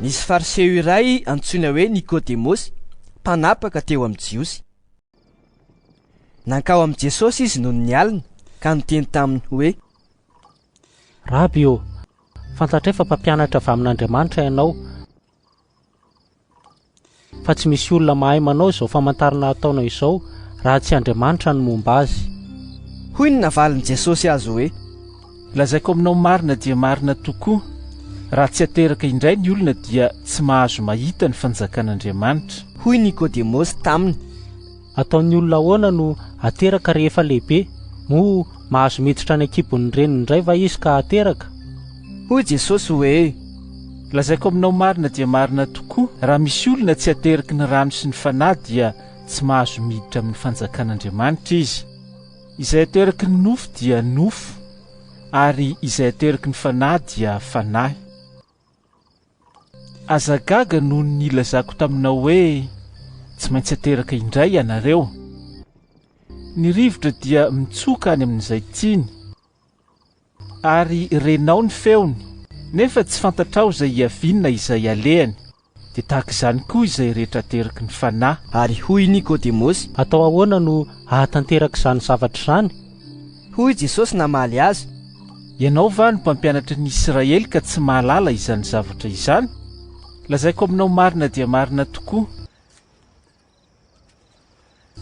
Nisy fariseo iray antsoina hoe NIKODEMOSY, mpanapaka teo amin'ny Jiosy. Nankao amin'ny Jesosy izy noho ny alina ka niteny taminy hoe: Rabi ô, fantatray fa mpampianatra avy amin'Andriamanitra ianao, fa tsy misy olona mahay manao izao famantarana ataonao izao raha tsy Andriamanitra no momba azy. Hoy ny navaliny Jesosy azy hoe: Lazaiko aminao marina dia marina tokoa, raha tsy ateraka indray ny olona dia tsy mahazo mahita ny fanjakan'Andriamanitra. Hoy NIKODEMOSY taminy: Ataon'ny olona ahoana no ateraka rehefa lehibe? Mo mahazo miditra ny ekibon'ny reniny indray va izy ka ateraka? Hoy Jesosy hoe: Lazaiko aminao marina dia marina tokoa, raha misy olona tsy ateraky ny rano sy ny fanahy dia tsy mahazo miditra amin'ny fanjakan'Andriamanitra izy. Izay ateraky ny nofo dia nofo, ary izay ateraky ny fanahy dia fanahy. Aza gaga noho ny lazako taminao hoe tsy maintsy ateraka indray ianareo. Ny rivotra dia mitsoka any amin'izay tiny, ary renao ny feony, nefa tsy fantatrao izay hiavinina izay alehany. Dia tahaka izany koa izay rehetra ateraky ny fanahy. Ary hoy NIKODEMOSY: Atao ahoana no ahatanteraka izany zavatra izany? Hoy Jesosy namaly azy: Ianao va no mpampianatra ny Israely ka tsy mahalala izany zavatra izany? Lazaiko aminao marina dia marina tokoa,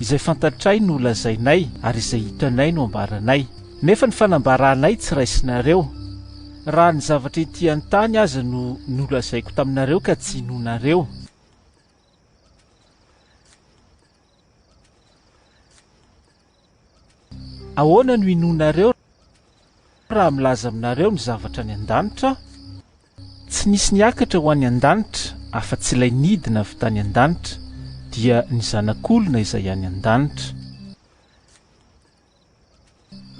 izay fantatray no lazainay, ary izay hitanay no ambaranay. Nefa ny fanambaranay tsy raisinareo. Raha ny zavatra ety an-tany aza no nolazaiko taminareo ka tsy hinonareo. Ahoana no hinonareo raha milaza aminareo ny zavatra any an-danitra? Tsy nisy niakatra ho any an-danitra, afa-tsy ilay nidina avy tany an-danitra, dia ny zanak'olona izay any an-danitra.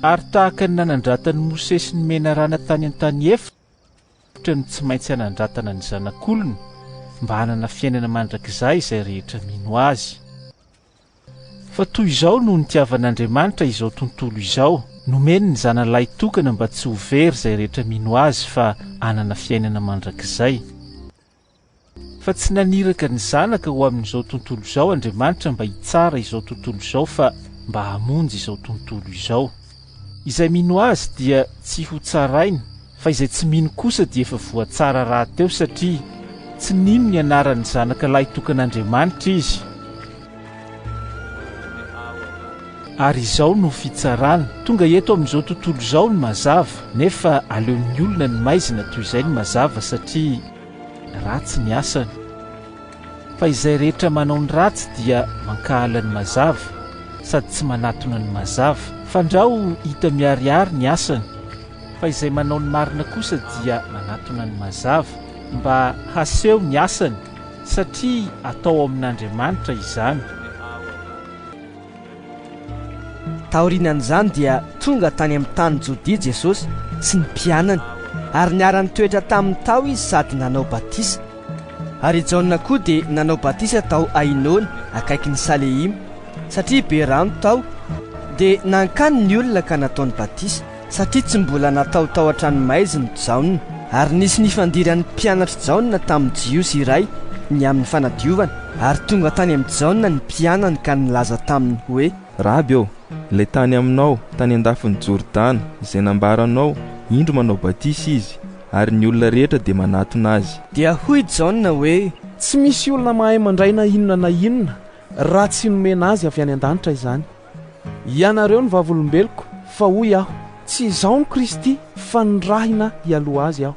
Ary tahaka ny nanandratany Mosesy ny mena rana tany an-tany efitra no tsy maintsy hanandratana ny zanak'olona, mba hanana fiainana mandrakizay izay rehetra mino azy. Fa toy izao no nitiavan'Andriamanitra izao tontolo izao, nomeny ny zanalahy tokana mba tsy ho very izay rehetra mino azy fa hanana fiainana mandrakizay. Fa tsy naniraka ny zanaka ho amin'izao tontolo izao Andriamanitra mba hitsara izao tontolo izao, fa mba hamonjy izao tontolo izao. Izay mino azy dia tsy ho tsaraina, fa izay tsy mino kosa dia efa voatsara rahateo, satria tsy nino ny anaran'ny zanaka lahy tokan'Andriamanitra izy. Ary izao no fitsarana, tonga eto amin'izao tontolo izao ny mazava, nefa aleon'ny olona ny maizina toy izay ny mazava, satria ratsy ny asany. Fa izay rehetra manao ny ratsy dia mankahala ny mazava, sady tsy manatona ny mazava, fandrao hita miariary ny asany. Fa izay manao ny marina kosa dia manatona ny mazava, mba haseho ny asany, satria atao amin'Andriamanitra izany. Taorian'izany dia tonga tany amin'ny tany Jodia Jesosy sy ny mpianany, ary niara nitoetra tamin'ny tao izy sady nanao batisa. Ary Jaona koa dia nanao batisa tao Ainona akaiky ny Salehima, satria be rano tao. Dia nankany ny olona ka nataony batisa, satria tsy mbola natao tao an-tranomaizina Jaona. Ary nisy nifandiran'ny mpianatra Jaona tamin'ny Jiosy iray ny amin'ny fanadiovana, ary tonga tany amin'ny Jaona ny mpianany ka nilaza taminy hoe: Rabi ô, ilay tany aminao tany an-dafin'ny Jordana izay nambaranao, indro manao batisa izy, ary ny olona rehetra dia manatona azy. Dia hoy Jaona hoe: Tsy misy olona mahay mandray na inona raha tsy nomena azy avy any an-danitra izany. Ianareo ny vavolombeloko, fa hoy aho, tsy izaho ny Kristy, fa ny rahina hialoha azy aho,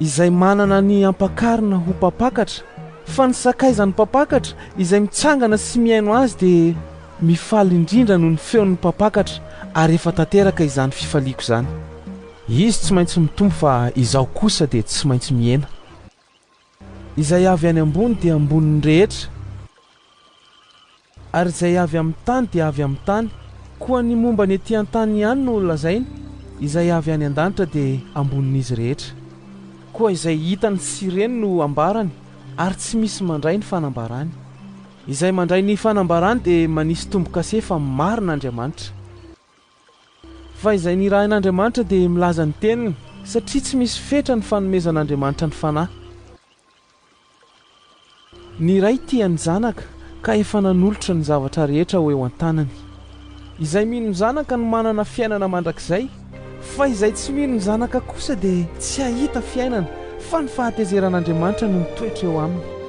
izay manana ny ampakarina ho mpapakatra. Fa ny sakaizan'ny mpapakatra izay mitsangana sy miaino azy dia mifaly indrindra noho ny feon'ny mpapakatra, ary efa tanteraka izany fifaliako izany. Izy tsy maintsy mitombo, fa izaho kosa dia tsy maintsy miaina. Izay avy any ambony dia ambonin'ny rehetra, ary izay avy amin'ny tany dia avy amin'ny tany. Koa ny momba ny ety an-tany ihany no lazainy, izay avy any an-danitra dia ambonin'izy rehetra. Koa izay hitany sy ireny no ambarany, ary tsy misy mandray ny fanambarany. Izay mandray ny fanambarany dia manisy tombo-kase fa marin'Andriamanitra. Fa izay nirahin'Andriamanitra dia milaza ny teniny, satria tsy misy fetra ny fanomezan'Andriamanitra ny fanahy. ny ray tiany zanaka ka efa nanolotra ny zavatra rehetra ho eo an-tanany. Izay mino ny zanaka no manana fiainana mandrakizay, fa izay tsy mino ny zanaka kosa dia tsy hahita fiainana, fa ny fahatezeran'Andriamanitra no mitoetra eo aminy.